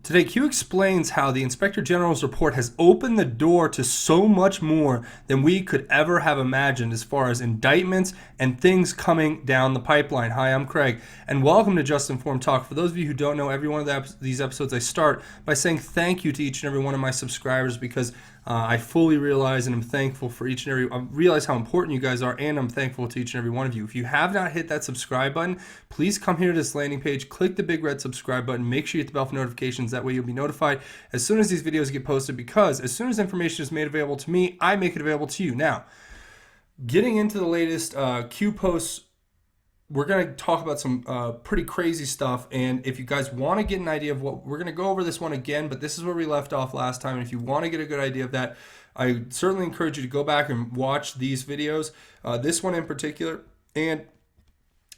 Today, Q explains how the Inspector General's report has opened the door to so much more than we could ever have imagined as far as indictments and things coming down the pipeline. Hi, I'm Craig, and welcome to Just Informed Talk. For those of you who don't know, every one of these episodes I start by saying thank you to each and every one of my subscribers because I fully realize and I'm thankful for each and every. I realize how important you guys are, and I'm thankful to each and every one of you. If you have not hit that subscribe button, please come here to this landing page, click the big red subscribe button, make sure you hit the bell for notifications. That way you'll be notified as soon as these videos get posted, because as soon as information is made available to me, I make it available to you. Now, getting into the latest Q posts, we're going to talk about some pretty crazy stuff, and if you guys want to get an idea of what we're going to go over this one again, but this is where we left off last time, and if you want to get a good idea of that, I certainly encourage you to go back and watch these videos, this one in particular. And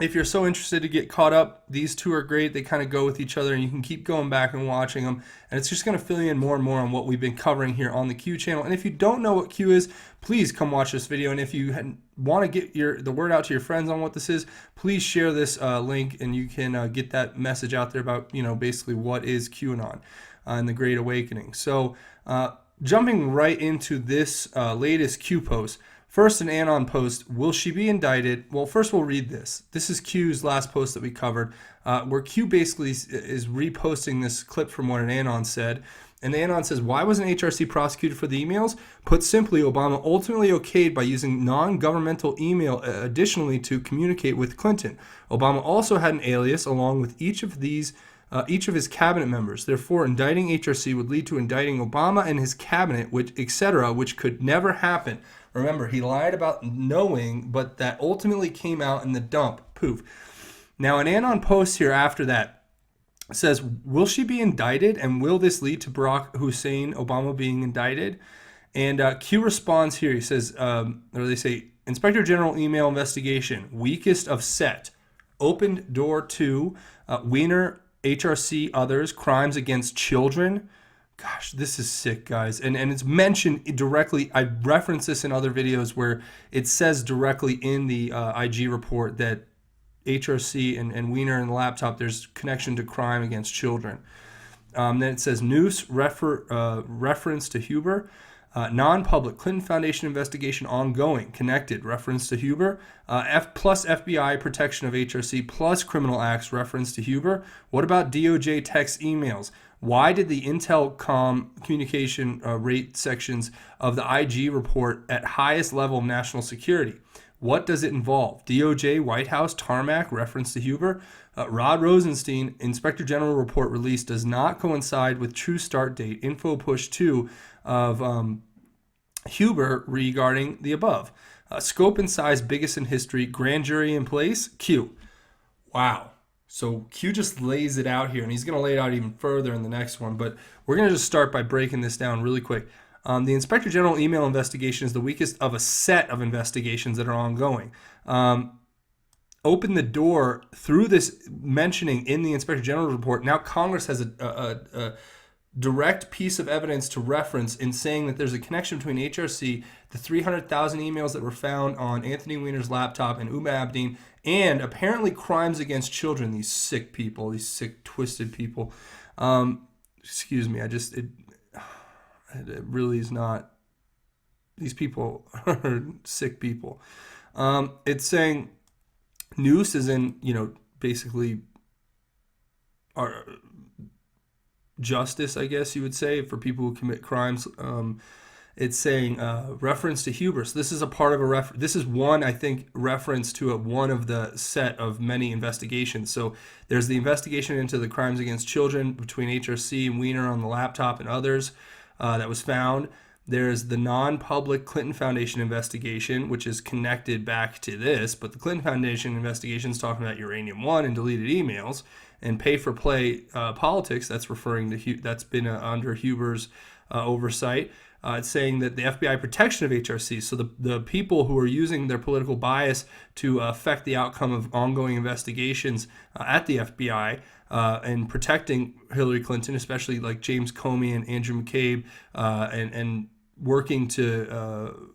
if you're so interested to get caught up, these two are great. They kind of go with each other, and you can keep going back and watching them. And it's just going to fill you in more and more on what we've been covering here on the Q channel. And if you don't know what Q is, please come watch this video. And if you want to get the word out to your friends on what this is, please share this link, and you can get that message out there about, basically what is QAnon and the Great Awakening. So jumping right into this latest Q post. First, an ANON post, will she be indicted? Well, first we'll read this. This is Q's last post that we covered, where Q basically is reposting this clip from what an ANON said. And the ANON says, why wasn't HRC prosecuted for the emails? Put simply, Obama ultimately okayed by using non-governmental email additionally to communicate with Clinton. Obama also had an alias along with each of his cabinet members. Therefore, indicting HRC would lead to indicting Obama and his cabinet, which could never happen. Remember, he lied about knowing, but that ultimately came out in the dump. Poof. Now, an ANON post here after that says, will she be indicted, and will this lead to Barack Hussein Obama being indicted? And Q responds here. He says, or they say, Inspector General email investigation, weakest of set, opened door to Weiner, HRC, others, crimes against children. Gosh, this is sick, guys. And it's mentioned directly. I referenced this in other videos where it says directly in the IG report that HRC and Weiner and the laptop, there's connection to crime against children. Then it says Noose, reference to Huber. Non-public Clinton Foundation investigation ongoing, connected, reference to Huber. Plus FBI protection of HRC plus criminal acts, reference to Huber. What about DOJ text emails? Why did the Intel-Com communication rate sections of the IG report at highest level of national security? What does it involve? DOJ, White House, tarmac, reference to Huber. Rod Rosenstein, Inspector General report release does not coincide with true start date. Info push 2 of Huber regarding the above. Scope and size biggest in history. Grand jury in place. Q. Wow. So Q just lays it out here, and he's going to lay it out even further in the next one. But we're going to just start by breaking this down really quick. The Inspector General email investigation is the weakest of a set of investigations that are ongoing. Open the door through this mentioning in the Inspector General report. Now Congress has a direct piece of evidence to reference in saying that there's a connection between HRC, the 300,000 emails that were found on Anthony Weiner's laptop and Uma Abedin, and apparently crimes against children. These sick people, these sick, twisted people. Excuse me, it really is not. These people are sick people. It's saying Noose is in, basically our justice, I guess you would say, for people who commit crimes. It's saying reference to Huber. So this is a part of this is one, I think, reference to one of the set of many investigations. So there's the investigation into the crimes against children between HRC and Weiner on the laptop and others that was found. There's the non-public Clinton Foundation investigation, which is connected back to this, but the Clinton Foundation investigation is talking about Uranium One and deleted emails and pay-for-play politics. That's referring to that's been under Huber's oversight. It's saying that the FBI protection of HRC, so the people who are using their political bias to affect the outcome of ongoing investigations at the FBI and protecting Hillary Clinton, especially like James Comey and Andrew McCabe, and working to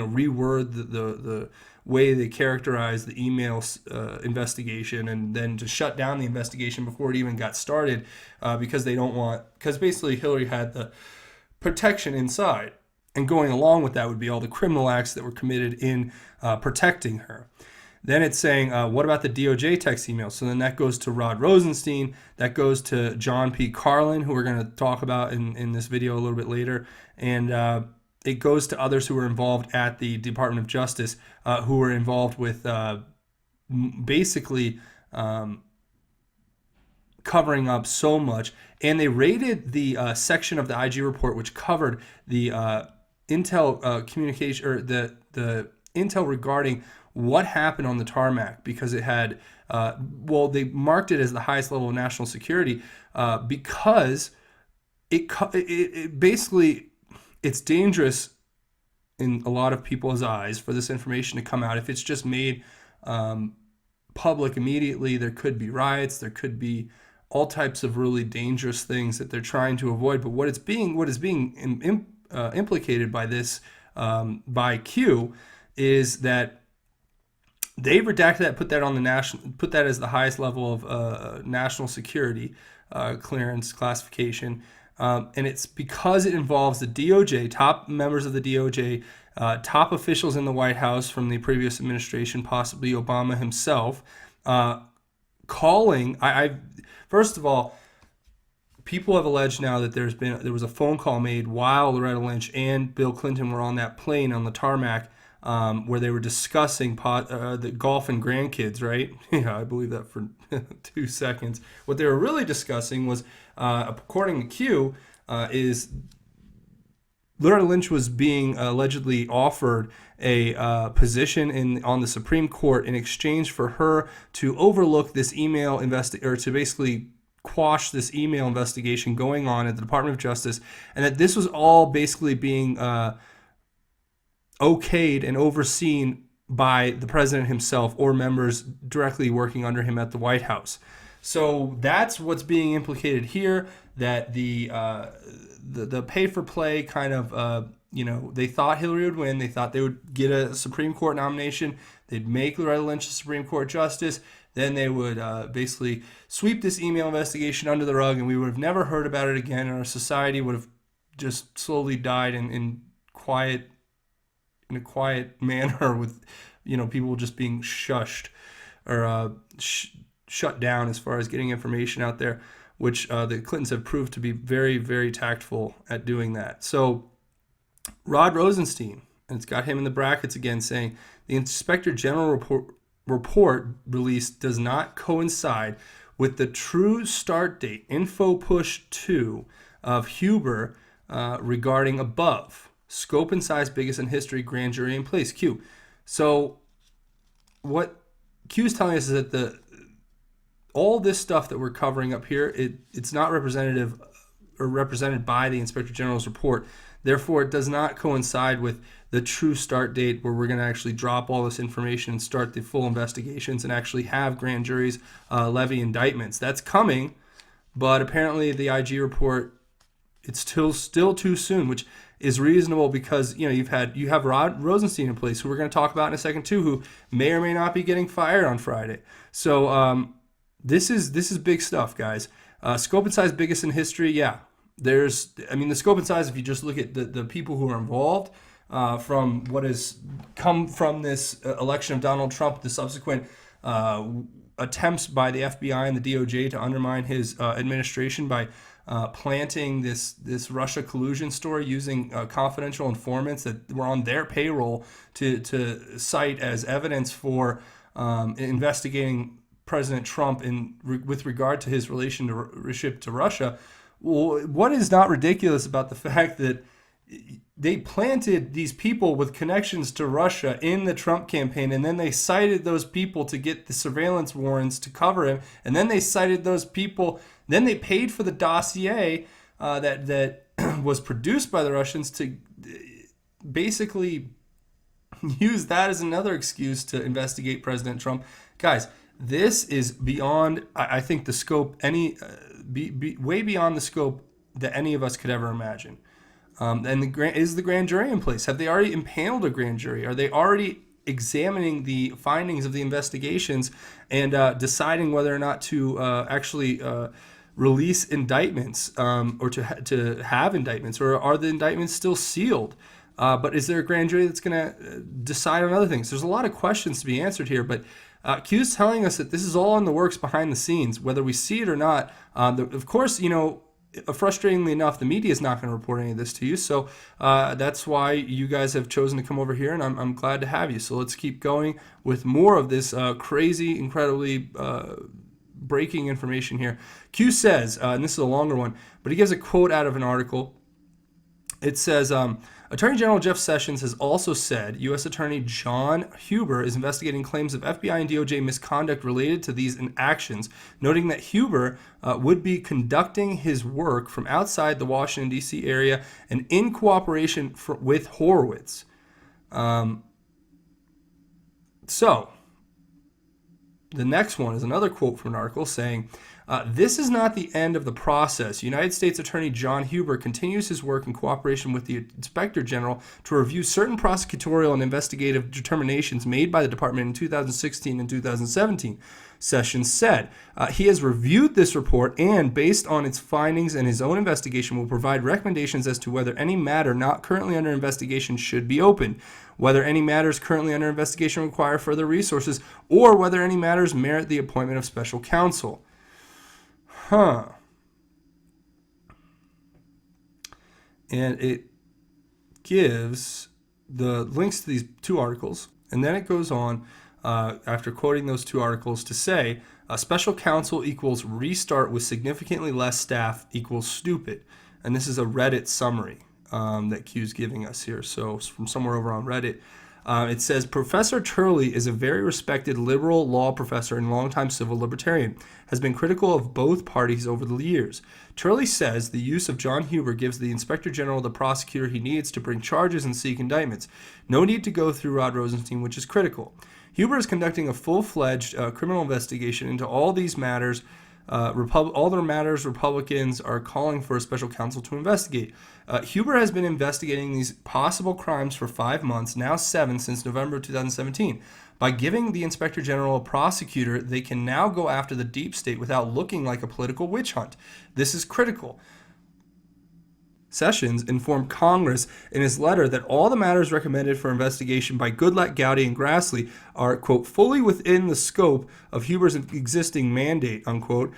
reword the way they characterize the email investigation, and then to shut down the investigation before it even got started, because basically Hillary had the protection inside. And going along with that would be all the criminal acts that were committed in protecting her. Then it's saying, what about the DOJ text email? So then that goes to Rod Rosenstein. That goes to John P. Carlin, who we're going to talk about in this video a little bit later. And it goes to others who were involved at the Department of Justice, who were involved with basically covering up so much. And they raided the section of the IG report which covered the intel communication, or the intel regarding what happened on the tarmac, because it had, they marked it as the highest level of national security, because it basically, it's dangerous in a lot of people's eyes for this information to come out. If it's just made public immediately, there could be riots, there could be all types of really dangerous things that they're trying to avoid. But what is being implicated by this, by Q, is that they redacted that, put that as the highest level of national security clearance classification. And it's because it involves the DOJ, top members of the DOJ, top officials in the White House from the previous administration, possibly Obama himself, calling. First of all, people have alleged now that there was a phone call made while Loretta Lynch and Bill Clinton were on that plane on the tarmac, where they were discussing the golf and grandkids, right? Yeah, I believe that for 2 seconds. What they were really discussing was, according to Q, is Loretta Lynch was being allegedly offered a position on the Supreme Court in exchange for her to overlook this email or to basically quash this email investigation going on at the Department of Justice, and that this was all basically being okayed and overseen by the president himself or members directly working under him at the White House. So that's what's being implicated here, that the pay for play kind of, they thought Hillary would win. They thought they would get a Supreme Court nomination. They'd make Loretta Lynch the Supreme Court justice. Then they would basically sweep this email investigation under the rug, and we would have never heard about it again, and our society would have just slowly died in a quiet manner, with people just being shushed or shut down as far as getting information out there, which the Clintons have proved to be very, very tactful at doing that. So Rod Rosenstein, and it's got him in the brackets again, saying the Inspector General report release does not coincide with the true start date, info push 2 of Huber regarding above. Scope and size biggest in history, grand jury in place. Q. So what Q is telling us is that all this stuff that we're covering up here, it's not representative or represented by the Inspector General's report. Therefore, it does not coincide with the true start date where we're going to actually drop all this information and start the full investigations and actually have grand juries levy indictments. That's coming, but apparently the IG report, it's still too soon, which is reasonable because you have Rod Rosenstein in place, who we're going to talk about in a second too, who may or may not be getting fired on Friday. So this is big stuff, guys. Scope and size biggest in history, yeah. The scope and size, if you just look at the people who are involved, from what has come from this election of Donald Trump, the subsequent attempts by the FBI and the DOJ to undermine his administration by planting this Russia collusion story using confidential informants that were on their payroll to cite as evidence for investigating President Trump with regard to his relationship to Russia. Well, what is not ridiculous about the fact that they planted these people with connections to Russia in the Trump campaign, and then they cited those people to get the surveillance warrants to cover him, and then they cited those people, then they paid for the dossier that was produced by the Russians to basically use that as another excuse to investigate President Trump. Guys, this is beyond, I think, the scope, way beyond the scope that any of us could ever imagine. And is the grand jury in place? Have they already impaneled a grand jury? Are they already examining the findings of the investigations and deciding whether or not to actually release indictments or to have indictments? Or are the indictments still sealed? But is there a grand jury that's going to decide on other things? There's a lot of questions to be answered here, but Q's telling us that this is all in the works behind the scenes, whether we see it or not. Of course, frustratingly enough, the media is not going to report any of this to you. So that's why you guys have chosen to come over here, and I'm glad to have you. So let's keep going with more of this crazy, incredibly breaking information here. Q says, and this is a longer one, but he gives a quote out of an article. It says, Attorney General Jeff Sessions has also said U.S. Attorney John Huber is investigating claims of FBI and DOJ misconduct related to these actions, noting that Huber would be conducting his work from outside the Washington, D.C. area and in cooperation with Horowitz. So, the next one is another quote from an article saying, this is not the end of the process. United States Attorney John Huber continues his work in cooperation with the Inspector General to review certain prosecutorial and investigative determinations made by the department in 2016 and 2017. Sessions said he has reviewed this report and, based on its findings and his own investigation, will provide recommendations as to whether any matter not currently under investigation should be opened, whether any matters currently under investigation require further resources, or whether any matters merit the appointment of special counsel. And it gives the links to these two articles, and then it goes on after quoting those two articles to say special counsel equals restart with significantly less staff equals stupid. And this is a Reddit summary that Q's giving us here. So from somewhere over on Reddit. It says, Professor Turley is a very respected liberal law professor and longtime civil libertarian, has been critical of both parties over the years. Turley says the use of John Huber gives the Inspector General the prosecutor he needs to bring charges and seek indictments. No need to go through Rod Rosenstein, which is critical. Huber is conducting a full-fledged criminal investigation into all these matters. All their matters Republicans are calling for a special counsel to investigate. Huber has been investigating these possible crimes for 5 months, now 7 since November of 2017. By giving the Inspector General a prosecutor, they can now go after the deep state without looking like a political witch hunt. This is critical. Sessions informed Congress in his letter that all the matters recommended for investigation by Goodlatte, Gowdy, and Grassley are, quote, fully within the scope of Huber's existing mandate, unquote.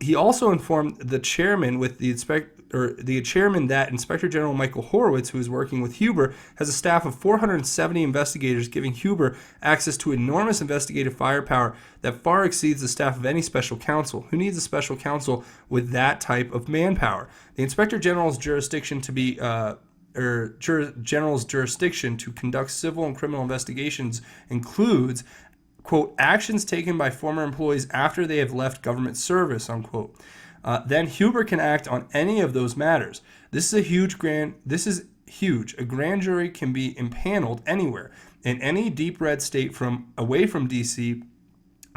He also informed the chairman that Inspector General Michael Horowitz, who is working with Huber, has a staff of 470 investigators, giving Huber access to enormous investigative firepower that far exceeds the staff of any special counsel. Who needs a special counsel with that type of manpower? The Inspector General's jurisdiction to conduct civil and criminal investigations includes, quote, actions taken by former employees after they have left government service, unquote. Then Huber can act on any of those matters. This is huge. A grand jury can be impaneled anywhere in any deep red state away from D.C.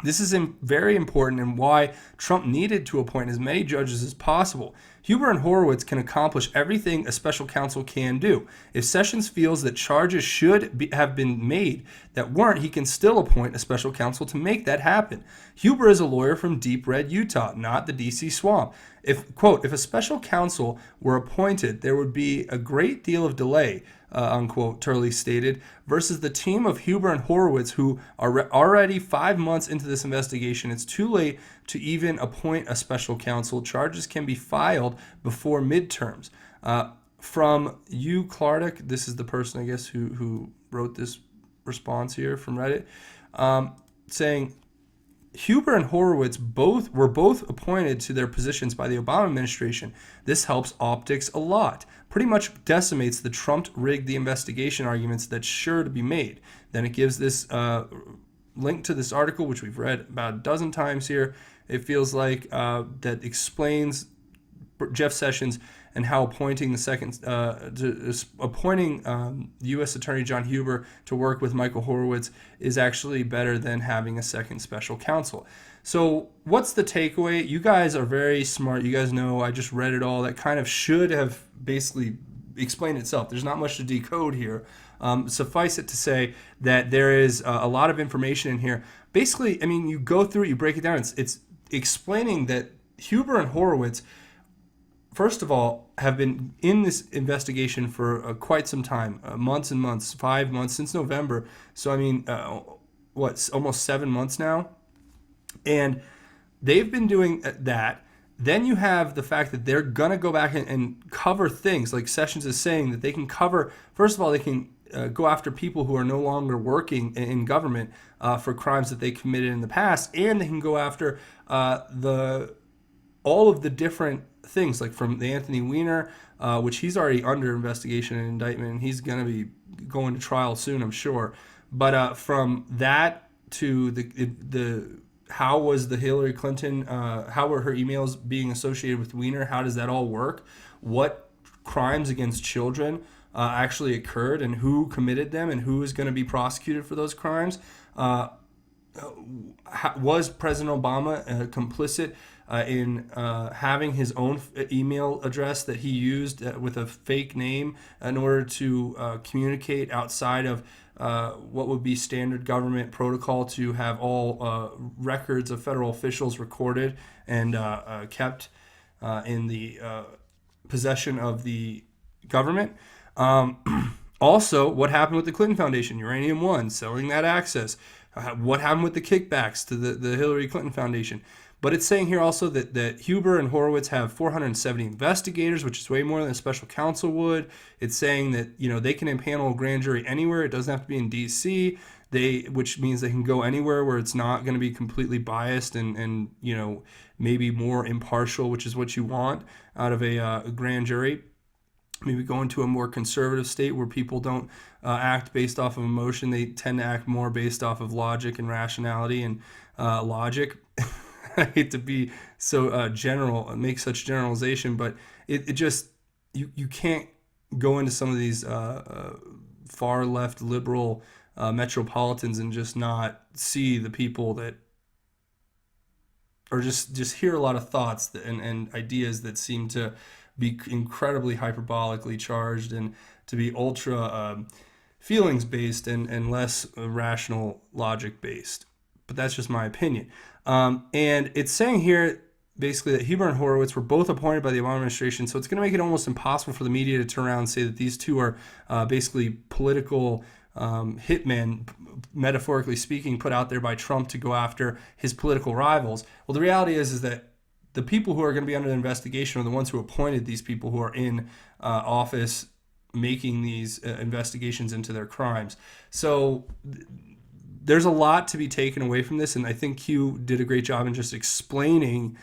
This is very important and why Trump needed to appoint as many judges as possible. Huber and Horowitz can accomplish everything a special counsel can do. If Sessions feels that charges should have been made that weren't, he can still appoint a special counsel to make that happen. Huber is a lawyer from deep red Utah, not the D.C. swamp. If, quote, if a special counsel were appointed, there would be a great deal of delay, unquote, Turley stated, versus the team of Huber and Horowitz who are already 5 months into this investigation. It's too late to even appoint a special counsel. Charges can be filed before midterms. From you, Clardic, this is the person, I guess, who wrote this response here from Reddit, saying, Huber and Horowitz were both appointed to their positions by the Obama administration. This helps optics a lot. Pretty much decimates the Trump rigged the investigation arguments that's sure to be made. Then it gives this link to this article, which we've read about a dozen times here. It feels like that explains Jeff Sessions and how appointing U.S. Attorney John Huber to work with Michael Horowitz is actually better than having a second special counsel. So what's the takeaway? You guys are very smart. You guys know I just read it all. That kind of should have basically explain itself. There's not much to decode here. Suffice it to say that there is a lot of information in here. Basically, I mean, you go through it, you break it down. It's explaining that Huber and Horowitz, first of all, have been in this investigation for quite some time, months and months, 5 months, since November. So, I mean, almost 7 months now? And they've been doing that. Then you have the fact that they're going to go back and cover things, like Sessions is saying, that they can cover, first of all, they can go after people who are no longer working in government for crimes that they committed in the past, and they can go after all of the different things, like from the Anthony Weiner, which he's already under investigation and indictment, and he's going to be going to trial soon, I'm sure. But from that to the how was the Hillary Clinton, how were her emails being associated with Weiner? How does that all work? What crimes against children actually occurred, and who committed them, and who is going to be prosecuted for those crimes? Was President Obama complicit in having his own email address that he used with a fake name in order to communicate outside of what would be standard government protocol to have all records of federal officials recorded and kept in the possession of the government? Also, what happened with the Clinton Foundation, Uranium One, selling that access? What happened with the kickbacks to the Hillary Clinton Foundation? But it's saying here also that Huber and Horowitz have 470 investigators, which is way more than a special counsel would. It's saying that, you know, they can impanel a grand jury anywhere. It doesn't have to be in D.C., which means they can go anywhere where it's not going to be completely biased and you know, maybe more impartial, which is what you want out of a grand jury. Maybe go into a more conservative state where people don't act based off of emotion. They tend to act more based off of logic and rationality and logic. I hate to be so general, make such generalization, but it just, you can't go into some of these far left liberal metropolitans and just not see the people that, or just hear a lot of thoughts and ideas that seem to be incredibly hyperbolically charged and to be ultra feelings based and less rational logic based. But that's just my opinion. And it's saying here basically that Huber and Horowitz were both appointed by the Obama administration, so it's going to make it almost impossible for the media to turn around and say that these two are basically political hitmen, metaphorically speaking, put out there by Trump to go after his political rivals. Well, the reality is that the people who are going to be under investigation are the ones who appointed these people who are in office making these investigations into their crimes. So there's a lot to be taken away from this, and I think Q did a great job in just explaining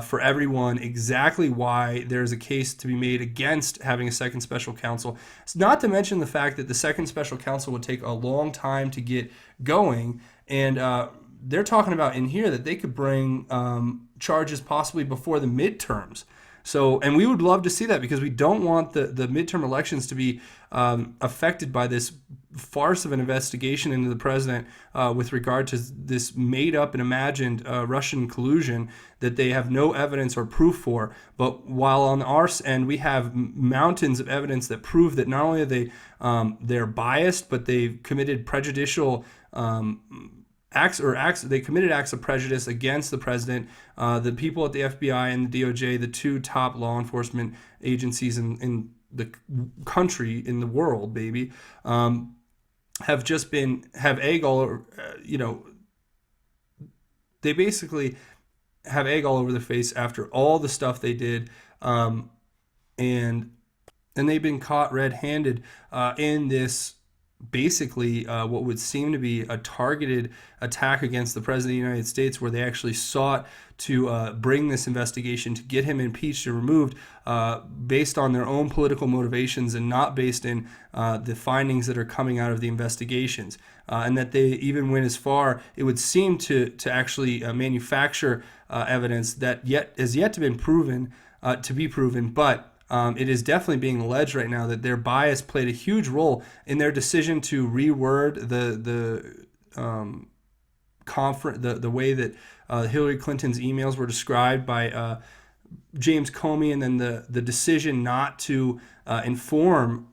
for everyone exactly why there's a case to be made against having a second special counsel. It's not to mention the fact that the second special counsel would take a long time to get going, and they're talking about in here that they could bring charges possibly before the midterms. So, and we would love to see that because we don't want the midterm elections to be affected by this farce of an investigation into the president with regard to this made up and imagined Russian collusion that they have no evidence or proof for. But while on our end we have mountains of evidence that prove that not only are they're biased, but they've committed prejudicial they committed acts of prejudice against the president. The people at the FBI and the DOJ, the two top law enforcement agencies in the country, in the world, baby, have egg all over, they basically have egg all over their face after all the stuff they did, and they've been caught red-handed in this basically what would seem to be a targeted attack against the President of the United States, where they actually sought to bring this investigation to get him impeached and removed based on their own political motivations and not based in the findings that are coming out of the investigations. And that they even went as far, it would seem, to actually manufacture evidence that has yet to be proven, but it is definitely being alleged right now that their bias played a huge role in their decision to reword the way that Hillary Clinton's emails were described by James Comey, and then the decision not to inform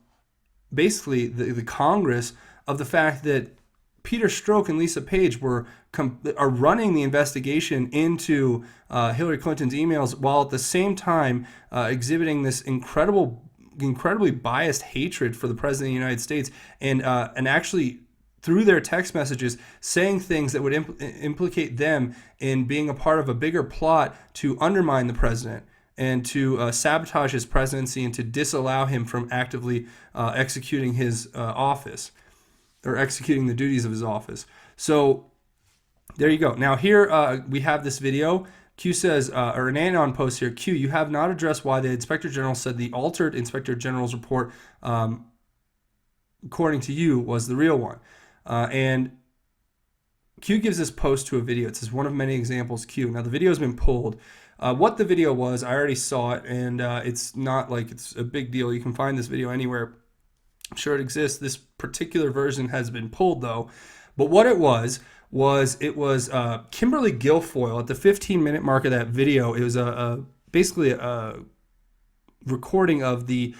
basically the Congress of the fact that Peter Strzok and Lisa Page are running the investigation into Hillary Clinton's emails, while at the same time exhibiting this incredibly biased hatred for the president of the United States, and actually through their text messages saying things that would implicate them in being a part of a bigger plot to undermine the president and to sabotage his presidency and to disallow him from actively executing his office, or executing the duties of his office. So there you go. Now here we have this video. Q says, or an ANON post here, Q, you have not addressed why the Inspector General said the altered Inspector General's report, according to you, was the real one. And Q gives this post to a video. It says one of many examples, Q. Now the video has been pulled. What the video was, I already saw it, and it's not like it's a big deal. You can find this video anywhere. I'm sure it exists. This particular version has been pulled, though. But what it was Kimberly Guilfoyle at the 15-minute mark of that video. It was basically a recording of the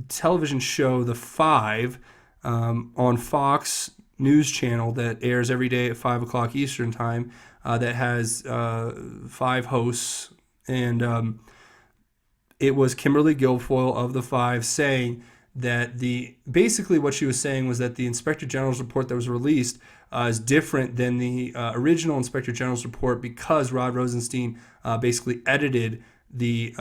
television show The Five on Fox News Channel that airs every day at 5 o'clock Eastern Time. That has 5 hosts, and it was Kimberly Guilfoyle of The Five saying that basically what she was saying was that the Inspector General's report that was released is different than the original Inspector General's report because Rod Rosenstein basically edited the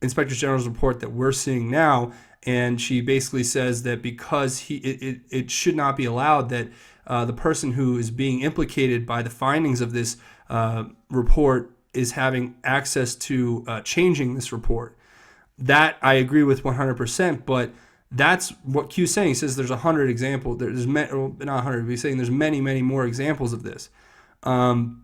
Inspector General's report that we're seeing now, and she basically says that because it should not be allowed that the person who is being implicated by the findings of this report is having access to changing this report. That I agree with 100%, but that's what Q's saying. He says there's 100 examples. There's not 100, but he's saying there's many, many more examples of this. And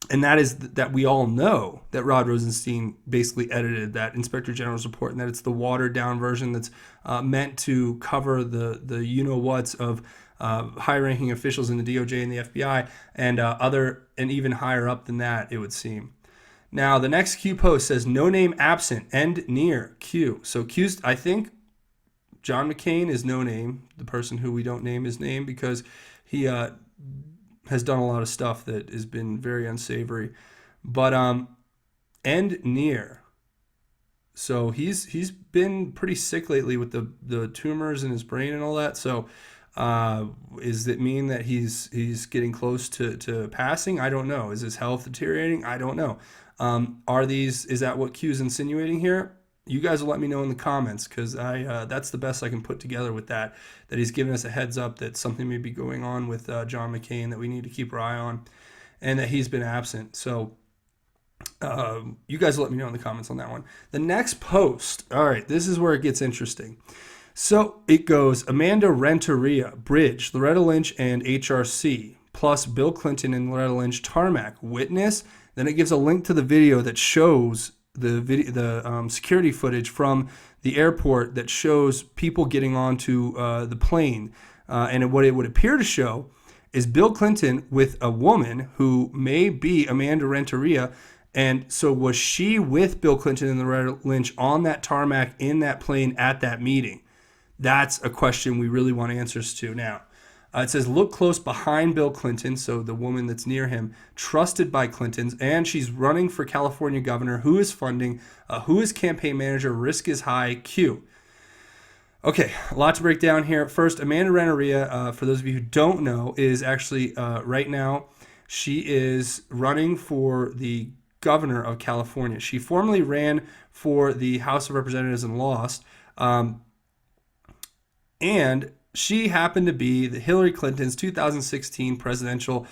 that is that we all know that Rod Rosenstein basically edited that Inspector General's report, and that it's the watered down version that's meant to cover the you-know-whats of high-ranking officials in the DOJ and the FBI and even higher up than that, it would seem. Now, the next Q post says, no name absent, end near Q. So Q's, I think John McCain is no name, the person who we don't name his name, because he has done a lot of stuff that has been very unsavory. But end near. So he's been pretty sick lately with the tumors in his brain and all that. So does it mean that he's getting close to passing? I don't know. Is his health deteriorating? I don't know. Is that what Q is insinuating here? You guys will let me know in the comments, because that's the best I can put together with that he's giving us a heads up that something may be going on with John McCain that we need to keep our eye on, and that he's been absent. So you guys will let me know in the comments on that one. The next post, all right, this is where it gets interesting. So it goes, Amanda Renteria, Bridge, Loretta Lynch, and HRC, plus Bill Clinton and Loretta Lynch, tarmac, witness. Then it gives a link to the video that shows the security footage from the airport that shows people getting onto the plane. And what it would appear to show is Bill Clinton with a woman who may be Amanda Renteria. And so was she with Bill Clinton and Loretta Lynch on that tarmac in that plane at that meeting? That's a question we really want answers to now. It says, look close behind Bill Clinton, so the woman that's near him, trusted by Clintons, and she's running for California governor. Who is funding? Who is campaign manager? Risk is high. Q. Okay, a lot to break down here. First, Amanda Renteria, for those of you who don't know, is actually right now, she is running for the governor of California. She formerly ran for the House of Representatives and lost. And she happened to be the Hillary Clinton's 2016 presidential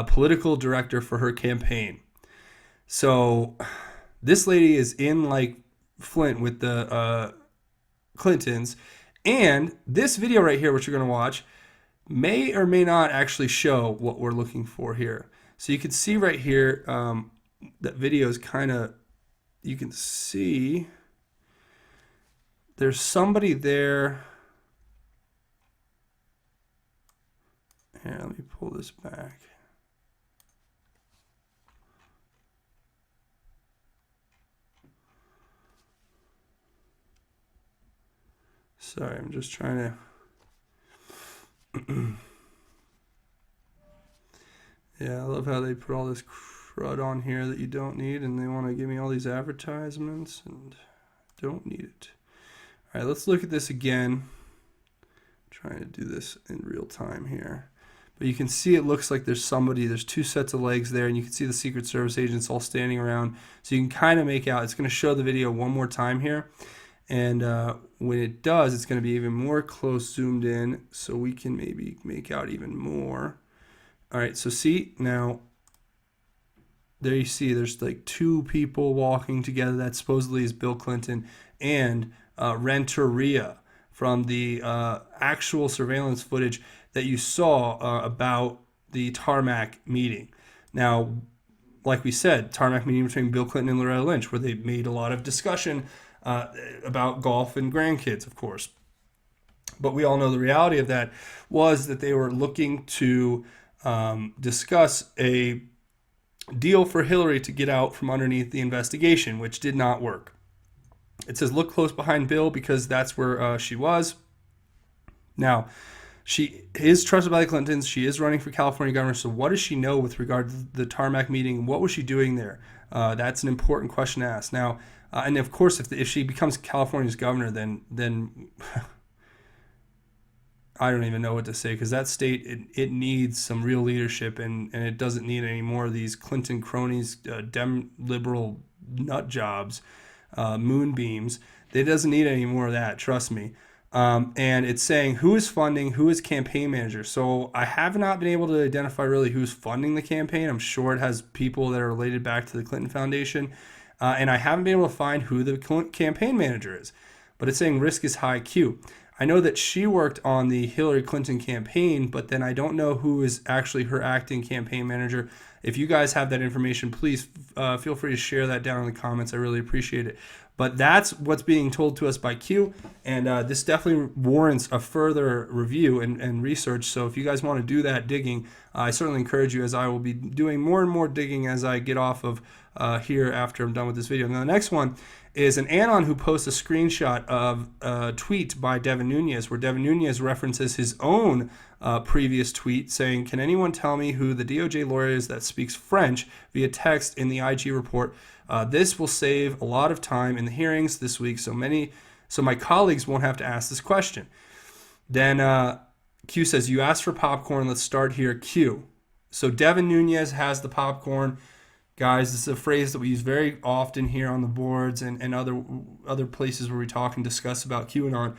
political director for her campaign. So this lady is in like Flint with the Clintons. And this video right here, which you're going to watch, may or may not actually show what we're looking for here. So you can see right here, that video is kind of, you can see there's somebody there. Here, let me pull this back. Sorry, I'm just trying to. Yeah, I love how they put all this crud on here that you don't need, and they want to give me all these advertisements, and don't need it. All right, let's look at this again. I'm trying to do this in real time here. But you can see it looks like there's somebody, there's two sets of legs there, and you can see the Secret Service agents all standing around. So you can kind of make out, it's going to show the video one more time here. And when it does, it's going to be even more close zoomed in, so we can maybe make out even more. All right, so see, now, there you see there's like two people walking together. That supposedly is Bill Clinton and Renteria from the actual surveillance footage that you saw about the tarmac meeting. Now, like we said, tarmac meeting between Bill Clinton and Loretta Lynch, where they made a lot of discussion about golf and grandkids, of course. But we all know the reality of that was that they were looking to discuss a deal for Hillary to get out from underneath the investigation, which did not work. It says, look close behind Bill, because that's where she was. Now, she is trusted by the Clintons. She is running for California governor. So what does she know with regard to the tarmac meeting? What was she doing there? That's an important question to ask. Now, and of course, if she becomes California's governor, then I don't even know what to say, because that state, it needs some real leadership, and it doesn't need any more of these Clinton cronies, liberal nut jobs, moonbeams. It doesn't need any more of that, trust me. And it's saying who is funding, who is campaign manager. So I have not been able to identify really who's funding the campaign. I'm sure it has people that are related back to the Clinton Foundation. And I haven't been able to find who the campaign manager is. But it's saying risk is high Q. I know that she worked on the Hillary Clinton campaign, but then I don't know who is actually her acting campaign manager. If you guys have that information, please feel free to share that down in the comments. I really appreciate it. But that's what's being told to us by Q, and this definitely warrants a further review and research. So if you guys want to do that digging, I certainly encourage you, as I will be doing more and more digging as I get off of here after I'm done with this video. Now the next one is an ANON who posts a screenshot of a tweet by Devin Nunes, where Devin Nunes references his own previous tweet saying, can anyone tell me who the DOJ lawyer is that speaks French via text in the IG report? This will save a lot of time in the hearings this week, so my colleagues won't have to ask this question. Then Q says, you asked for popcorn, let's start here, Q. So Devin Nunes has the popcorn. Guys, this is a phrase that we use very often here on the boards and other places where we talk and discuss about QAnon,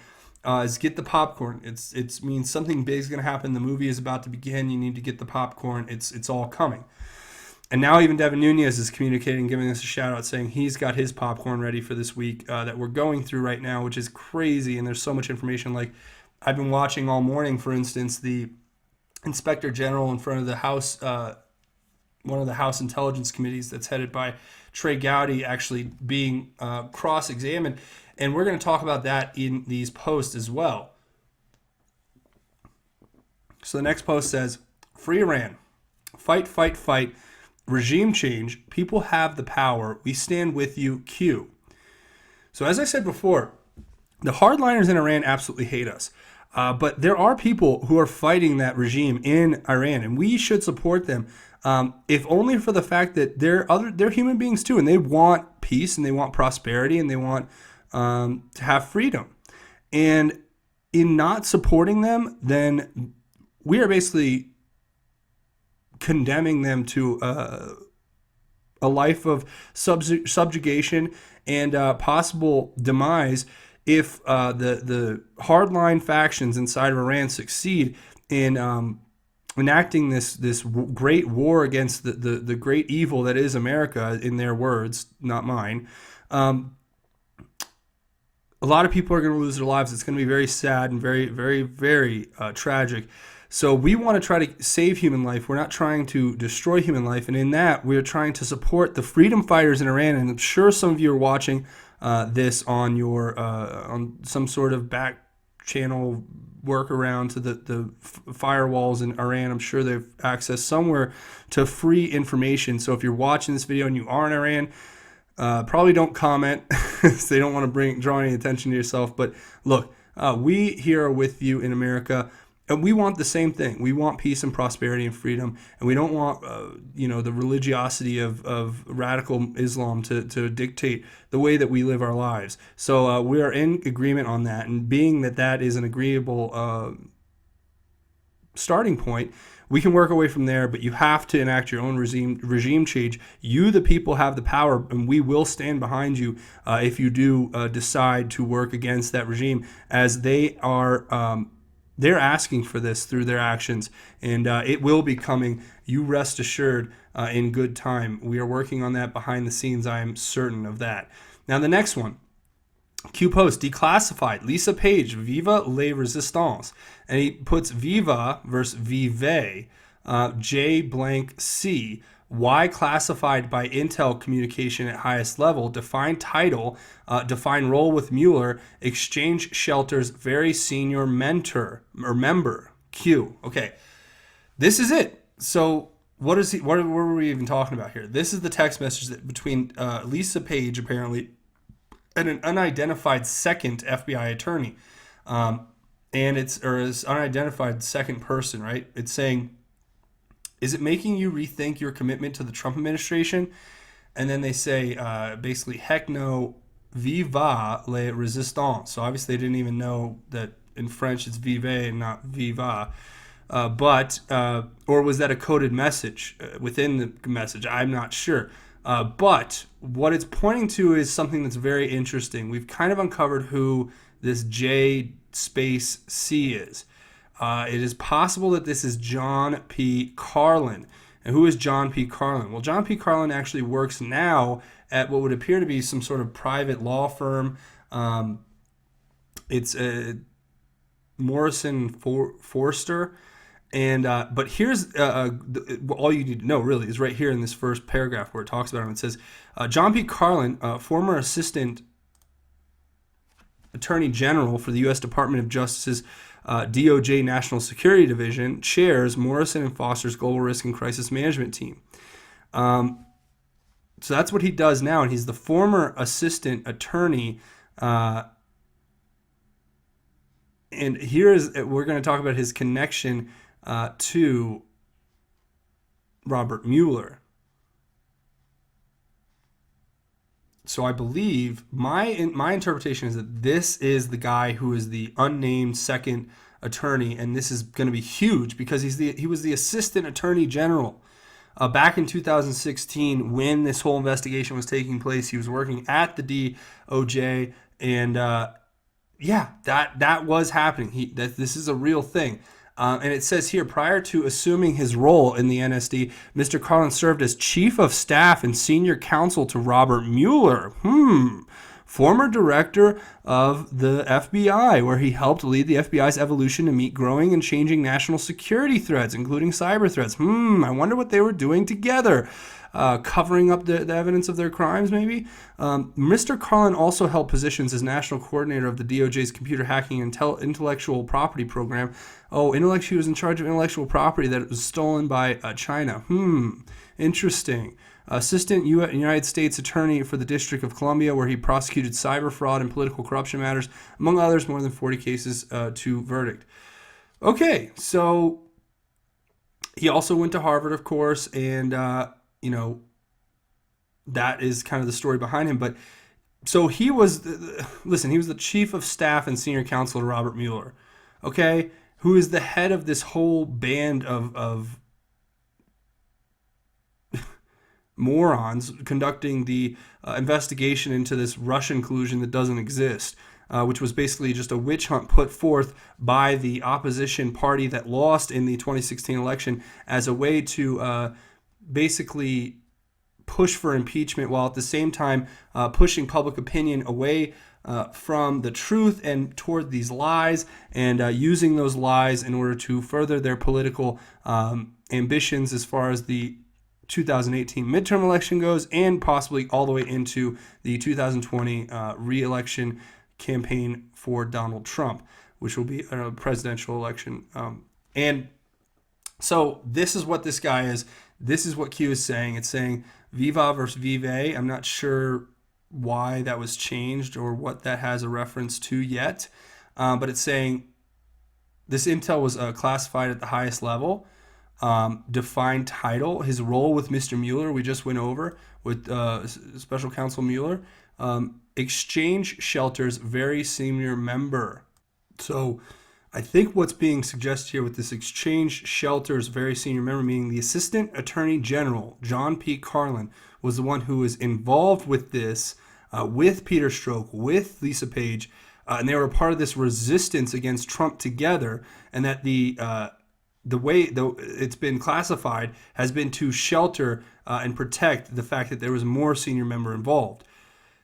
is get the popcorn. It means something big is going to happen. The movie is about to begin. You need to get the popcorn. It's all coming. And now even Devin Nunes is communicating, giving us a shout out, saying he's got his popcorn ready for this week that we're going through right now, which is crazy. And there's so much information. Like I've been watching all morning, for instance, the Inspector General in front of the House, one of the House Intelligence Committees that's headed by Trey Gowdy, actually being cross-examined. And we're going to talk about that in these posts as well. So the next post says, Free Iran. Fight, fight, fight. Regime change. People have the power. We stand with you. Q. So as I said before, the hardliners in Iran absolutely hate us. But there are people who are fighting that regime in Iran, and we should support them. If only for the fact that they're human beings too, and they want peace and they want prosperity and they want to have freedom. And in not supporting them, then we are basically condemning them to a life of subjugation and possible demise if the hardline factions inside of Iran succeed in enacting this great war against the great evil that is America, in their words, not mine. A lot of people are going to lose their lives. It's going to be very sad and very, very, very tragic. So we want to try to save human life. We're not trying to destroy human life. And in that, we're trying to support the freedom fighters in Iran. And I'm sure some of you are watching this on your on some sort of back channel workaround to the firewalls in Iran. I'm sure they've access somewhere to free information. So if you're watching this video and you are in Iran, probably don't comment. They don't want to draw any attention to yourself. But look, We here are with you in America. And we want the same thing. We want peace and prosperity and freedom, and we don't want, the religiosity of radical Islam to dictate the way that we live our lives. So we are in agreement on that, and being that that is an agreeable starting point, we can work away from there. But you have to enact your own regime change. You, the people, have the power, and we will stand behind you if you do decide to work against that regime, as they are. They're asking for this through their actions, and it will be coming. You rest assured in good time. We are working on that behind the scenes. I am certain of that. Now, the next one. Q post declassified. Lisa Page, Viva les Resistance. And he puts Viva versus Vive, J blank C. Why classified by Intel communication at highest level, define title, define role with Mueller, exchange shelters very senior mentor or member, Q. Okay, this is it. So what were we even talking about here? This is the text message that between Lisa Page apparently and an unidentified second FBI attorney. And it's unidentified second person, right? It's saying, is it making you rethink your commitment to the Trump administration? And then they say, basically, heck no, viva les résistants. So obviously they didn't even know that in French it's vive and not viva. Or was that a coded message within the message? I'm not sure. But what it's pointing to is something that's very interesting. We've kind of uncovered who this J space C is. It is possible that this is John P. Carlin. And who is John P. Carlin? Well, John P. Carlin actually works now at what would appear to be some sort of private law firm. It's Morrison Forster. And but here's all you need to know really is right here in this first paragraph where it talks about him. It says, John P. Carlin, former assistant attorney general for the U.S. Department of Justice's DOJ National Security Division, chairs Morrison and Foster's Global Risk and Crisis Management Team. So that's what he does now, and he's the former assistant attorney. And we're going to talk about his connection to Robert Mueller. So I believe my interpretation is that this is the guy who is the unnamed second attorney, and this is going to be huge because he was the assistant attorney general back in 2016 when this whole investigation was taking place. He was working at the DOJ, and that was happening. This is a real thing. And it says here, prior to assuming his role in the NSD, Mr. Carlin served as chief of staff and senior counsel to Robert Mueller, former director of the FBI, where he helped lead the FBI's evolution to meet growing and changing national security threats, including cyber threats. I wonder what they were doing together. Covering up the evidence of their crimes, maybe? Mr. Carlin also held positions as national coordinator of the DOJ's computer hacking and intellectual property program. He was in charge of intellectual property that was stolen by China. Interesting. Assistant United States Attorney for the District of Columbia, where he prosecuted cyber fraud and political corruption matters, among others, more than 40 cases to verdict. Okay, so he also went to Harvard, of course, and that is kind of the story behind him. But so he was the chief of staff and senior counsel to Robert Mueller, okay, who is the head of this whole band of morons conducting the investigation into this Russian collusion that doesn't exist, which was basically just a witch hunt put forth by the opposition party that lost in the 2016 election as a way to basically push for impeachment while at the same time pushing public opinion away from the truth and toward these lies, and using those lies in order to further their political ambitions as far as the 2018 midterm election goes, and possibly all the way into the 2020 re-election campaign for Donald Trump, which will be a presidential election. And so this is what this guy is. This is what Q is saying. It's saying Viva versus Vive. I'm not sure why that was changed or what that has a reference to yet. but it's saying this intel was classified at the highest level. Defined title, his role with Mr. Mueller, we just went over with Special Counsel Mueller. Exchange Shelter's very senior member. So I think what's being suggested here with this Exchange Shelter's very senior member, meaning the Assistant Attorney General, John P. Carlin, was the one who was involved with this, with Peter Strzok, with Lisa Page, and they were a part of this resistance against Trump together, and that the way it's been classified has been to shelter and protect the fact that there was a more senior member involved.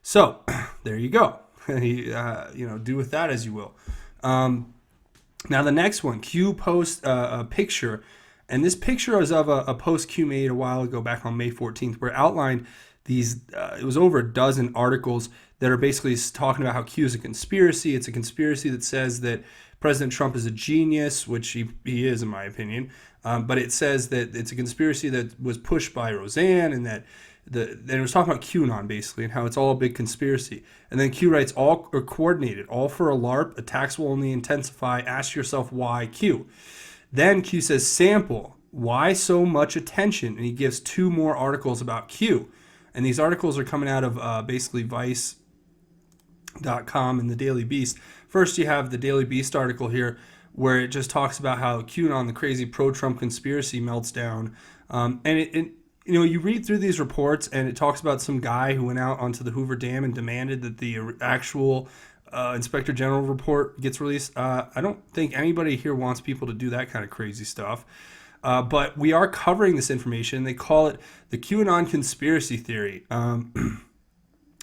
So there you go. Do with that as you will. Now the next one, Q posts a picture, and this picture is of a post Q made a while ago, back on May 14th, where it outlined these. It was over a dozen articles that are basically talking about how Q is a conspiracy. It's a conspiracy that says that President Trump is a genius, which he is, in my opinion. But it says that it's a conspiracy that was pushed by Roseanne, and that it was talking about QAnon, basically, and how it's all a big conspiracy. And then Q writes, all are coordinated, all for a LARP, attacks will only intensify, ask yourself why Q. Then Q says, sample, why so much attention? And he gives 2 more articles about Q. And these articles are coming out of basically Vice.com and the Daily Beast. First, you have the Daily Beast article here, where it just talks about how QAnon, the crazy pro-Trump conspiracy, melts down. And you read through these reports, and it talks about some guy who went out onto the Hoover Dam and demanded that the actual Inspector General report gets released. I don't think anybody here wants people to do that kind of crazy stuff. But we are covering this information. They call it the QAnon conspiracy theory.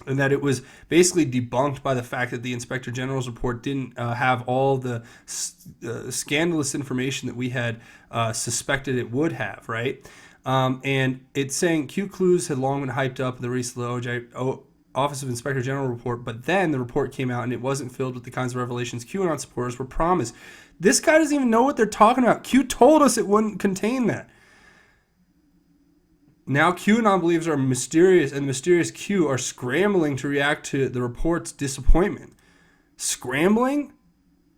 And that it was basically debunked by the fact that the Inspector General's report didn't have all the scandalous information that we had suspected it would have, right? And it's saying Q clues had long been hyped up in the release of the Office of Inspector General report, but then the report came out and it wasn't filled with the kinds of revelations QAnon supporters were promised. This guy doesn't even know what they're talking about. Q told us it wouldn't contain that. Now QAnon believers are mysterious, and the mysterious Q are scrambling to react to the report's disappointment. Scrambling?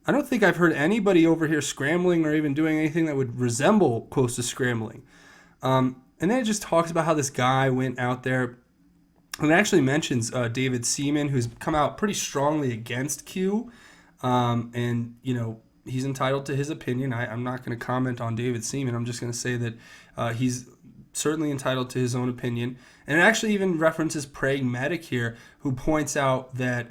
I don't think I've heard anybody over here scrambling or even doing anything that would resemble close to scrambling. And then it just talks about how this guy went out there, and it actually mentions David Seaman, who's come out pretty strongly against Q. And, he's entitled to his opinion. I'm not going to comment on David Seaman. I'm just going to say that he's certainly entitled to his own opinion. And it actually even references Pragmatic here, who points out that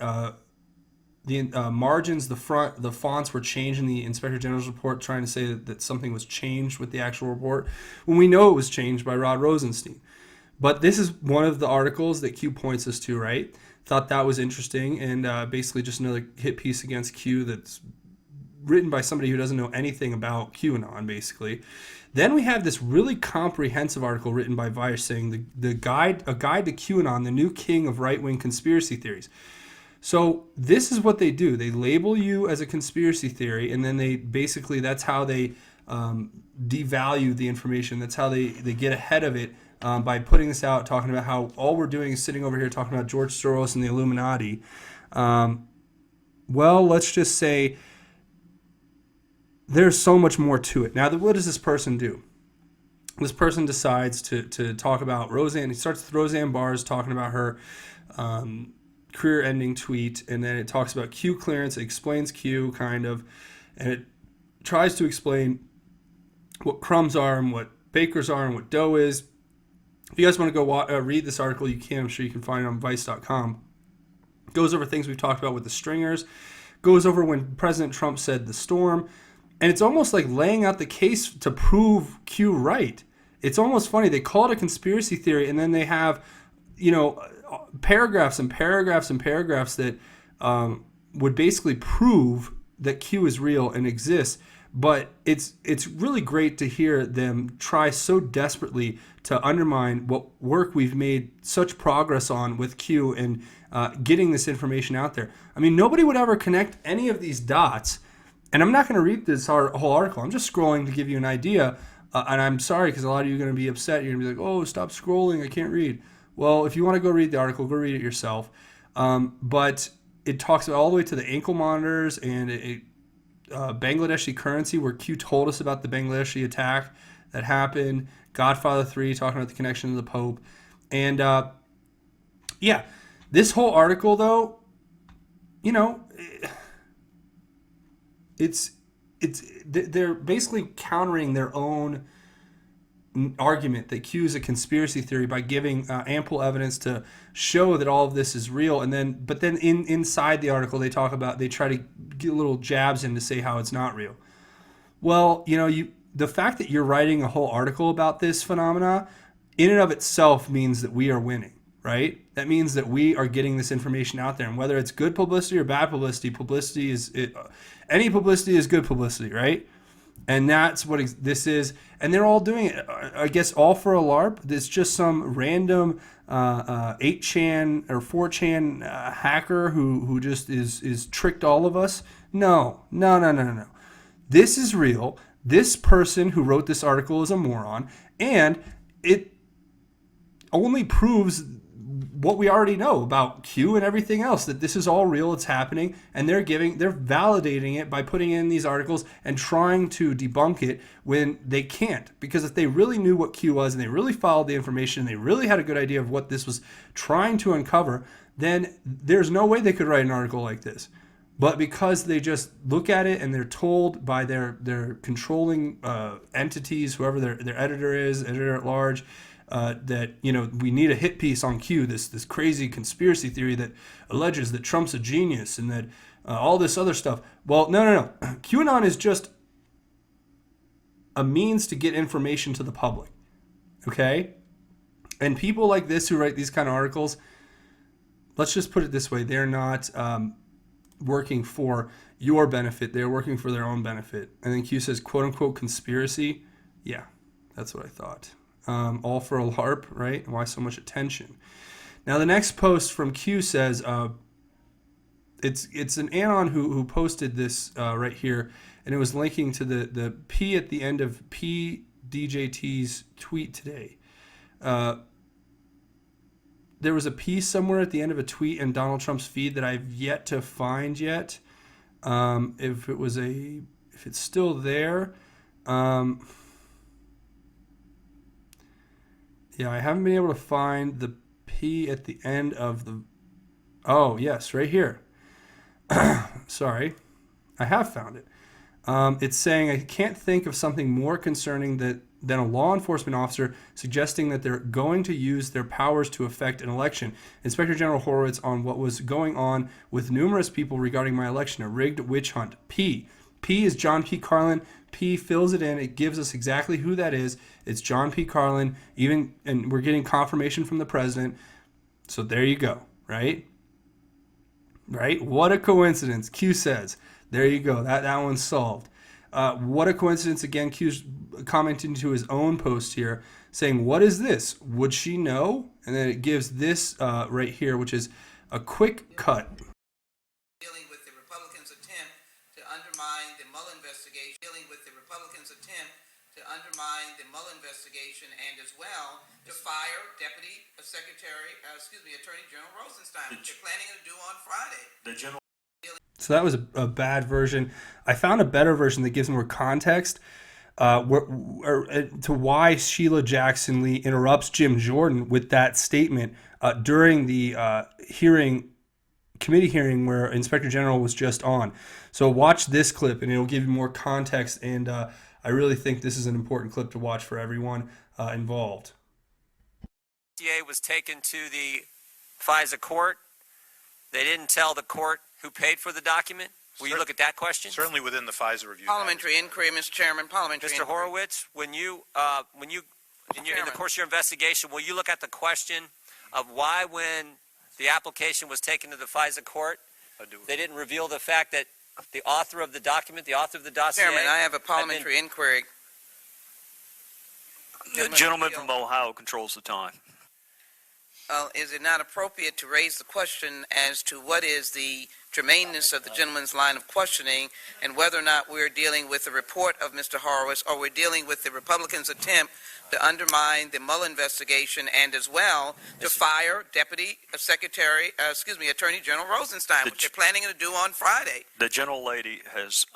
the margins, the fonts were changed in the Inspector General's report, trying to say that something was changed with the actual report, when we know it was changed by Rod Rosenstein. But this is one of the articles that Q points us to, right? Thought that was interesting, and basically just another hit piece against Q that's written by somebody who doesn't know anything about QAnon, basically. Then we have this really comprehensive article written by Vice saying a guide to QAnon, the new king of right-wing conspiracy theories. So this is what they do. They label you as a conspiracy theory, and then that's how they devalue the information. That's how they get ahead of it by putting this out, talking about how all we're doing is sitting over here talking about George Soros and the Illuminati. Well, let's just say there's so much more to it. Now, what does this person do? This person decides to talk about Roseanne. He starts with Roseanne Barr's talking about her career-ending tweet, and then it talks about Q clearance. It explains Q, kind of, and it tries to explain what crumbs are and what bakers are and what dough is. If you guys want to go read this article, you can. I'm sure you can find it on Vice.com. It goes over things we've talked about with the stringers. Goes over when President Trump said the storm. And it's almost like laying out the case to prove Q right. It's almost funny. They call it a conspiracy theory, and then they have, paragraphs and paragraphs and paragraphs that would basically prove that Q is real and exists. But it's really great to hear them try so desperately to undermine what work we've made such progress on with Q and getting this information out there. I mean, nobody would ever connect any of these dots. And I'm not going to read this whole article. I'm just scrolling to give you an idea. And I'm sorry, because a lot of you are going to be upset. You're going to be like, oh, stop scrolling. I can't read. Well, if you want to go read the article, go read it yourself. But it talks about all the way to the ankle monitors and Bangladeshi currency, where Q told us about the Bangladeshi attack that happened. Godfather 3 talking about the connection to the Pope. And yeah, this whole article, though, you know, they're basically countering their own argument that Q is a conspiracy theory by giving ample evidence to show that all of this is real. And but then inside the article, they try to get little jabs in to say how it's not real. Well, you know, the fact that you're writing a whole article about this phenomena in and of itself means that we are winning, right? That means that we are getting this information out there. And whether it's good publicity or bad publicity, any publicity is good publicity, right? And that's what this is. And they're all doing it, I guess, all for a LARP. It's just some random 8chan or 4chan hacker who just is tricked all of us. No. This is real. This person who wrote this article is a moron. And it only proves what we already know about Q and everything else, that this is all real, it's happening, and they're validating it by putting in these articles and trying to debunk it when they can't. Because if they really knew what Q was and they really followed the information and they really had a good idea of what this was trying to uncover, then there's no way they could write an article like this. But because they just look at it and they're told by their controlling entities, whoever their editor at large, that, you know, we need a hit piece on Q, this crazy conspiracy theory that alleges that Trump's a genius and that all this other stuff. Well, no. QAnon is just a means to get information to the public, okay? And people like this who write these kind of articles, let's just put it this way, they're not working for your benefit. They're working for their own benefit. And then Q says, quote unquote, conspiracy. Yeah, that's what I thought. All for a LARP, right? Why so much attention? Now the next post from Q says, it's an Anon who posted this right here, and it was linking to the P at the end of PDJT's tweet today. There was a P somewhere at the end of a tweet in Donald Trump's feed that I've yet to find yet. If it's still there. Yeah, I haven't been able to find the P at the end of the... Oh, yes, right here. Sorry. I have found it. It's saying, I can't think of something more concerning than a law enforcement officer suggesting that they're going to use their powers to affect an election. Inspector General Horowitz on what was going on with numerous people regarding my election, a rigged witch hunt. P is John P. Carlin. P fills it in. It gives us exactly who that is. It's John P. Carlin. And we're getting confirmation from the president. So there you go, right? Right? What a coincidence. Q says. There you go. That one's solved. What a coincidence. Again, Q's commenting to his own post here, saying, what is this? Would she know? And then it gives this right here, which is a quick cut. Dealing with the Republicans' attempt to undermine the Mueller investigation, and as well to fire Attorney General Rosenstein, which they're planning to do on Friday. So that was a bad version. I found a better version that gives more context to why Sheila Jackson Lee interrupts Jim Jordan with that statement during the committee hearing where Inspector General was just on. So watch this clip and it'll give you more context, and I really think this is an important clip to watch for everyone involved. DA was taken to the FISA court. They didn't tell the court who paid for the document. Will you look at that question? Certainly within the FISA review. Parliamentary inquiry, Mr. Chairman. Parliamentary Mr. inquiry. Horowitz, in the course of your investigation, will you look at the question of why, when the application was taken to the FISA court, they didn't reveal the fact that the author of the document, the author of the dossier... Chairman, I have a parliamentary inquiry. The gentleman from Ohio controls the time. Is it not appropriate to raise the question as to what is the germaneness of the gentleman's line of questioning and whether or not we're dealing with the report of Mr. Horowitz or we're dealing with the Republicans' attempt to undermine the Mueller investigation and as well to fire Attorney General Rosenstein, which they're planning to do on Friday? The gentlelady has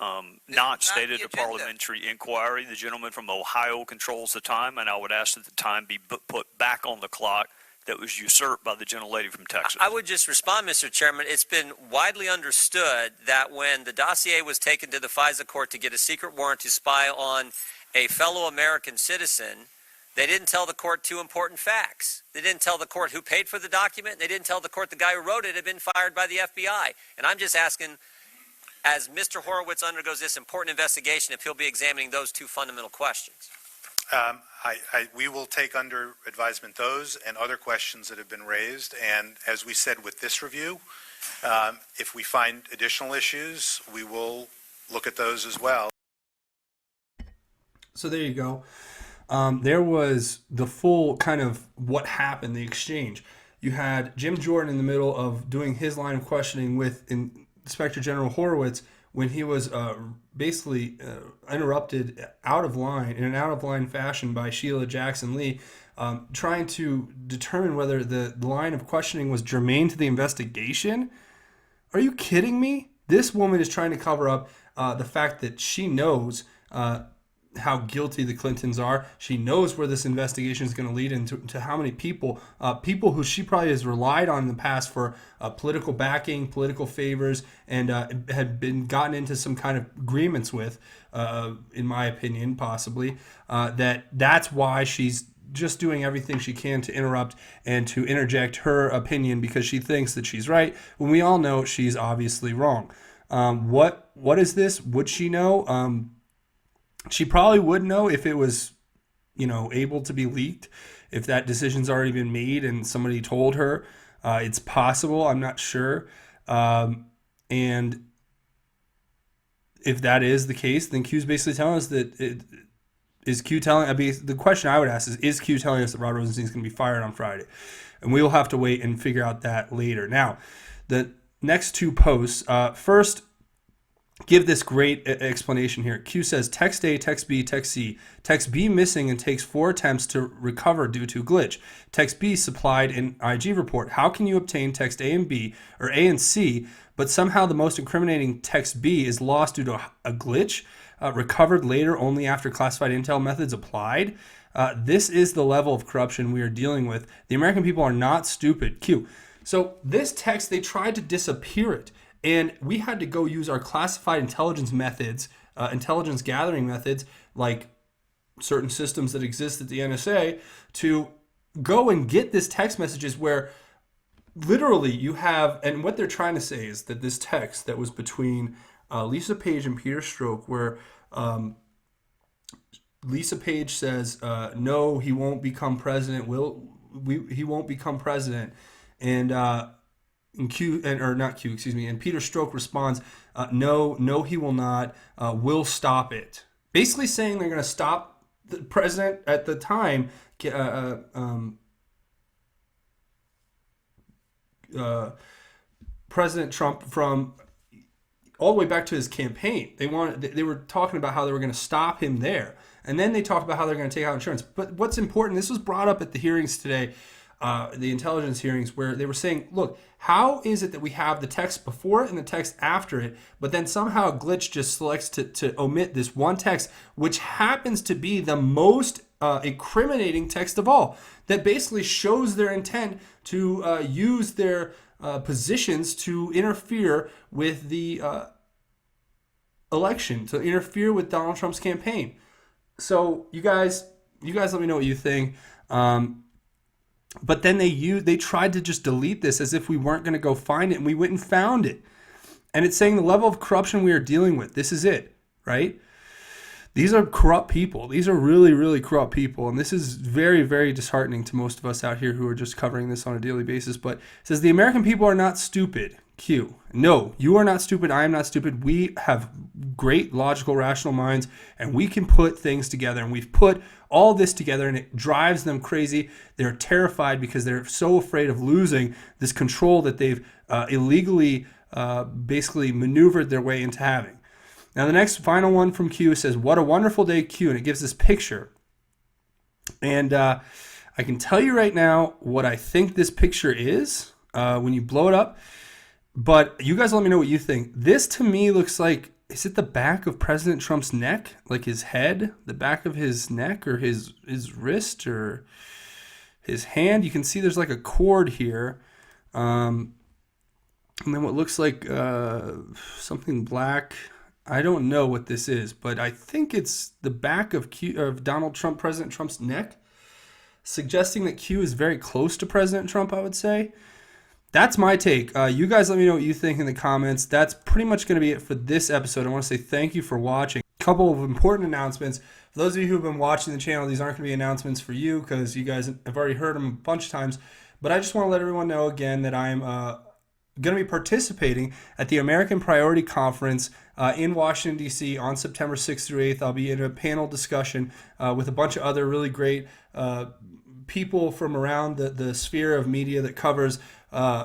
not not stated the a agenda. parliamentary inquiry. The gentleman from Ohio controls the time, and I would ask that the time be put back on the clock that was usurped by the gentlelady from Texas. I would just respond, Mr. Chairman. It's been widely understood that when the dossier was taken to the FISA court to get a secret warrant to spy on a fellow American citizen, they didn't tell the court two important facts. They didn't tell the court who paid for the document. They didn't tell the court the guy who wrote it had been fired by the FBI. And I'm just asking, as Mr. Horowitz undergoes this important investigation, if he'll be examining those two fundamental questions. We will take under advisement those and other questions that have been raised. And as we said with this review, if we find additional issues, we will look at those as well. So there you go. There was the full kind of what happened, the exchange. You had Jim Jordan in the middle of doing his line of questioning with Inspector General Horowitz when he was basically interrupted in an out-of-line fashion by Sheila Jackson Lee, trying to determine whether the line of questioning was germane to the investigation. Are you kidding me? This woman is trying to cover up the fact that she knows how guilty the Clintons are. She knows where this investigation is going to lead into to how many people who she probably has relied on in the past for political backing, political favors, and had been gotten into some kind of agreements with, in my opinion, possibly, that's why she's just doing everything she can to interrupt and to interject her opinion because she thinks that she's right, when we all know she's obviously wrong. What is this? Would she know? She probably would know if it was, able to be leaked, if that decision's already been made and somebody told her. It's possible. I'm not sure. And if that is the case, then Q's basically telling us that the question I would ask is Q telling us that Rod Rosenstein is going to be fired on Friday? And we will have to wait and figure out that later. Now, the next two posts, first, give this great explanation here. Q says, text A, text B, text C. Text B missing and takes 4 attempts to recover due to glitch. Text B supplied in IG report. How can you obtain text A and B, or A and C, but somehow the most incriminating text B is lost due to a glitch, recovered later only after classified intel methods applied? This is the level of corruption we are dealing with. The American people are not stupid. Q. So this text, they tried to disappear it. And we had to go use our classified intelligence methods, intelligence gathering methods, like certain systems that exist at the NSA, to go and get this text messages where literally you have, and what they're trying to say is that this text that was between Lisa Page and Peter Strzok, where Lisa Page says, no, he won't become president, he won't become president, and Peter Strzok responds, no, he will not. We'll stop it. Basically saying they're going to stop the president at the time, President Trump, from all the way back to his campaign. They were talking about how they were going to stop him there, and then they talked about how they're going to take out insurance. But what's important, this was brought up at the hearings today. The intelligence hearings, where they were saying, look, how is it that we have the text before it and the text after it, but then somehow a glitch just selects to omit this one text, which happens to be the most incriminating text of all, that basically shows their intent to use their positions to interfere with the election, to interfere with Donald Trump's campaign. So you guys let me know what you think. But then they tried to just delete this as if we weren't going to go find it, and we went and found it. And it's saying the level of corruption we are dealing with. This is it, right? These are corrupt people. These are really, really corrupt people. And this is very, very disheartening to most of us out here who are just covering this on a daily basis. But it says the American people are not stupid. Q. No, you are not stupid. I am not stupid. We have great logical, rational minds, and we can put things together. And we've put all this together, and it drives them crazy. They're terrified because they're so afraid of losing this control that they've illegally basically maneuvered their way into having. Now, the next final one from Q says, "What a wonderful day, Q," and it gives this picture. And I can tell you right now what I think this picture is when you blow it up. But you guys let me know what you think. This to me looks like, is it the back of President Trump's neck? Like his head? The back of his neck or his wrist or his hand? You can see there's like a cord here. And then what looks like something black. I don't know what this is, but I think it's the back of Donald Trump, President Trump's neck, suggesting that Q is very close to President Trump, I would say. That's my take. You guys let me know what you think in the comments. That's pretty much going to be it for this episode. I want to say thank you for watching. A couple of important announcements. For those of you who have been watching the channel, these aren't going to be announcements for you because you guys have already heard them a bunch of times. But I just want to let everyone know again that I'm going to be participating at the American Priority Conference in Washington, D.C. on September 6th through 8th. I'll be in a panel discussion with a bunch of other really great people from around the sphere of media that covers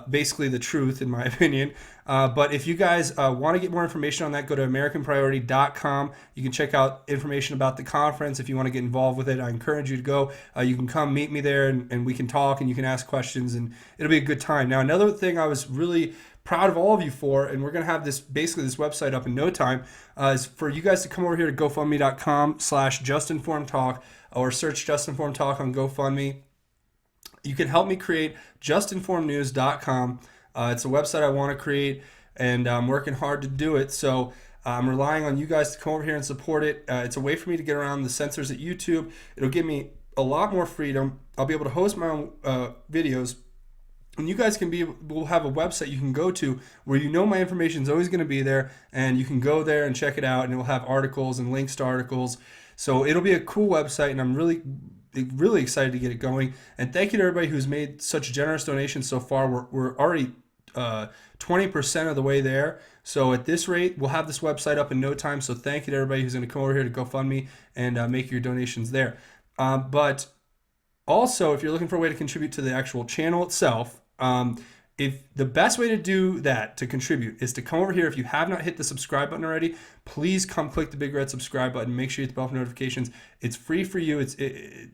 basically the truth, in my opinion. But if you guys want to get more information on that, go to AmericanPriority.com. You can check out information about the conference. If you want to get involved with it, I encourage you to go. You can come meet me there and we can talk and you can ask questions and it'll be a good time. Now, another thing I was really proud of all of you for, and we're going to have this website up in no time, is for you guys to come over here to GoFundMe.com/JustInformedTalk or search JustInformedTalk on GoFundMe. You can help me create JustInformedNews.com. It's a website I want to create, and I'm working hard to do it. So I'm relying on you guys to come over here and support it. It's a way for me to get around the censors at YouTube. It'll give me a lot more freedom. I'll be able to host my own videos. And you guys will have a website you can go to where you know my information is always going to be there, and you can go there and check it out, and it will have articles and links to articles. So it'll be a cool website, and I'm really excited to get it going. And thank you to everybody who's made such generous donations so far. We're already 20% of the way there. So at this rate, we'll have this website up in no time. So thank you to everybody who's going to come over here to GoFundMe and make your donations there. But also, if you're looking for a way to contribute to the actual channel itself, if the best way to do that, to contribute, is to come over here. If you have not hit the subscribe button already, please come click the big red subscribe button. Make sure you hit the bell for notifications. It's free for you. It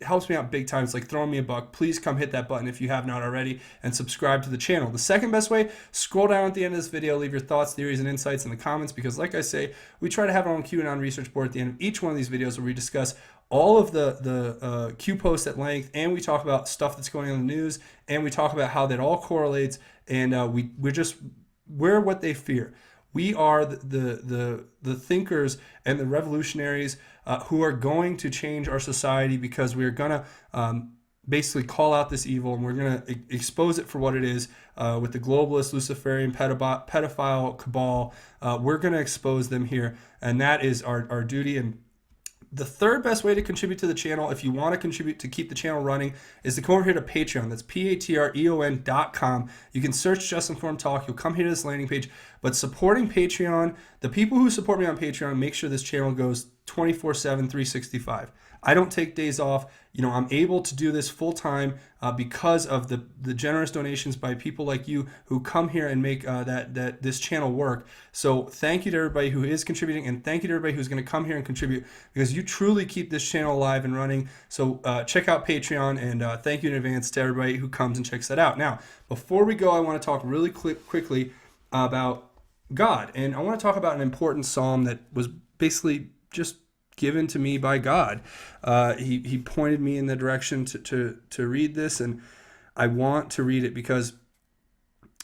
helps me out big time. It's like throwing me a buck. Please come hit that button if you have not already and subscribe to the channel. The second best way, scroll down at the end of this video, leave your thoughts, theories, and insights in the comments because like I say, we try to have our own QAnon research board at the end of each one of these videos where we discuss all of the Q posts at length, and we talk about stuff that's going on in the news, and we talk about how that all correlates, and we're what they fear. We are the thinkers and the revolutionaries who are going to change our society because we're going to basically call out this evil, and we're going to expose it for what it is with the globalist, Luciferian, pedophile cabal. We're going to expose them here, and that is our duty. And the third best way to contribute to the channel, if you want to contribute to keep the channel running, is to come over here to Patreon. That's patreon.com. You can search Just Informed Talk. You'll come here to this landing page. But supporting Patreon, the people who support me on Patreon make sure this channel goes 24/7, 365. I don't take days off. I'm able to do this full time because of the generous donations by people like you who come here and make this channel work. So thank you to everybody who is contributing, and thank you to everybody who's going to come here and contribute because you truly keep this channel alive and running. So check out Patreon, and thank you in advance to everybody who comes and checks that out. Now, before we go, I want to talk really quickly about God, and I want to talk about an important psalm that was basically just given to me by God. He pointed me in the direction to read this, and I want to read it because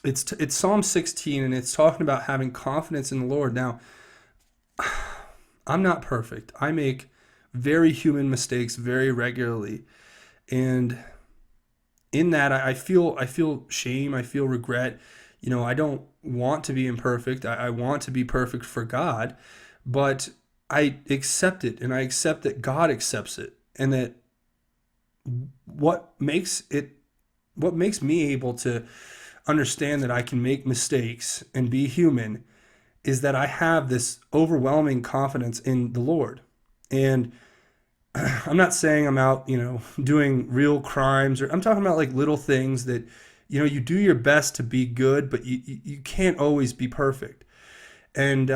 it's Psalm 16, and it's talking about having confidence in the Lord. Now, I'm not perfect. I make very human mistakes very regularly, and in that I feel shame. I feel regret. I don't want to be imperfect. I want to be perfect for God, but I accept it, and I accept that God accepts it, and that what makes me able to understand that I can make mistakes and be human is that I have this overwhelming confidence in the Lord. And I'm not saying I'm out, doing real crimes, or I'm talking about like little things that, you do your best to be good, but you can't always be perfect. And,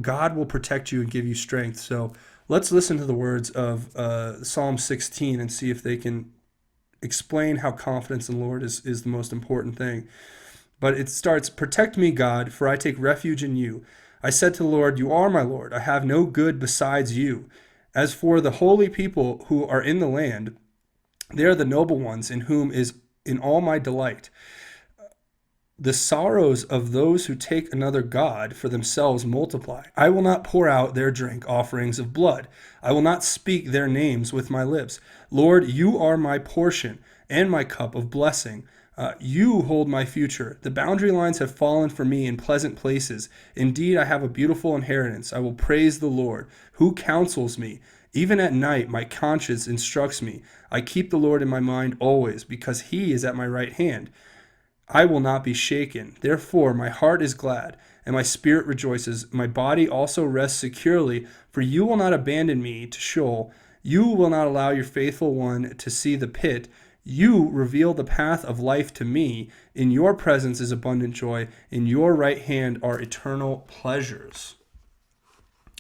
God will protect you and give you strength. So let's listen to the words of Psalm 16 and see if they can explain how confidence in the Lord is the most important thing. But it starts, "Protect me, God, for I take refuge in you. I said to the Lord, you are my Lord. I have no good besides you. As for the holy people who are in the land, they are the noble ones in whom is in all my delight. The sorrows of those who take another god for themselves multiply. I will not pour out their drink offerings of blood. I will not speak their names with my lips. Lord, you are my portion and my cup of blessing. You hold my future. The boundary lines have fallen for me in pleasant places. Indeed, I have a beautiful inheritance. I will praise the Lord, who counsels me. Even at night, my conscience instructs me. I keep the Lord in my mind always, because he is at my right hand. I will not be shaken. Therefore, my heart is glad, and my spirit rejoices. My body also rests securely, for you will not abandon me to Sheol. You will not allow your faithful one to see the pit. You reveal the path of life to me. In your presence is abundant joy. In your right hand are eternal pleasures."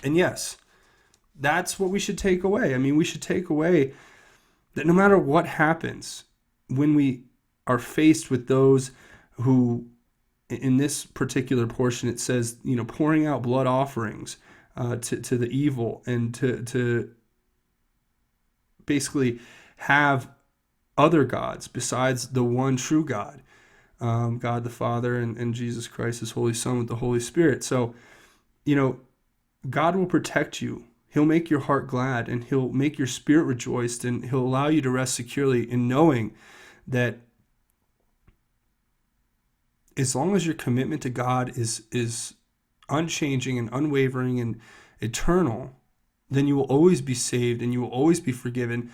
And yes, that's what we should take away. I mean, we should take away that no matter what happens, when we are faced with those who, in this particular portion, it says, pouring out blood offerings to the evil, and to basically have other gods besides the one true God, God the Father, and Jesus Christ, his Holy Son, with the Holy Spirit. So, God will protect you. He'll make your heart glad, and he'll make your spirit rejoiced, and he'll allow you to rest securely in knowing that as long as your commitment to God is unchanging and unwavering and eternal, then you will always be saved and you will always be forgiven,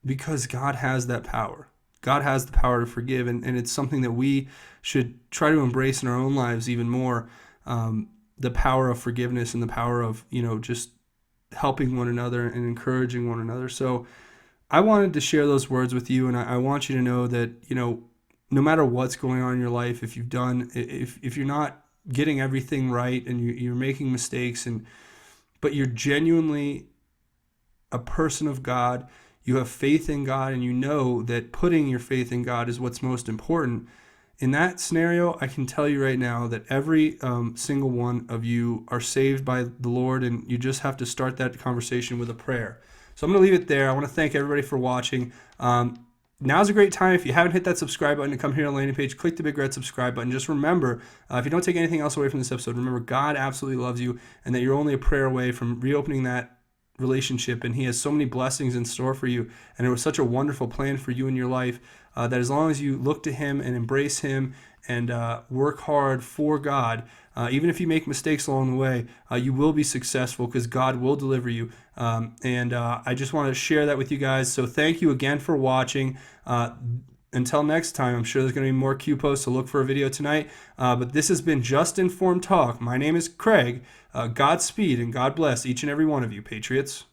because God has that power. God has the power to forgive, and it's something that we should try to embrace in our own lives even more, the power of forgiveness and the power of, just helping one another and encouraging one another. So I wanted to share those words with you, and I want you to know that, no matter what's going on in your life, if you're not getting everything right and you're making mistakes, but you're genuinely a person of God, you have faith in God, and you know that putting your faith in God is what's most important. In that scenario, I can tell you right now that every single one of you are saved by the Lord, and you just have to start that conversation with a prayer. So I'm going to leave it there. I want to thank everybody for watching. Now's a great time. If you haven't hit that subscribe button to come here on the landing page, click the big red subscribe button. Just remember, if you don't take anything else away from this episode, remember God absolutely loves you, and that you're only a prayer away from reopening that relationship, and he has so many blessings in store for you, and it was such a wonderful plan for you in your life, that as long as you look to him and embrace him and work hard for God, even if you make mistakes along the way, you will be successful, because God will deliver you. And I just want to share that with you guys. So thank you again for watching. Until next time, I'm sure there's going to be more Q posts, so look for a video tonight. But this has been Just Informed Talk. My name is Craig. Godspeed and God bless each and every one of you, Patriots.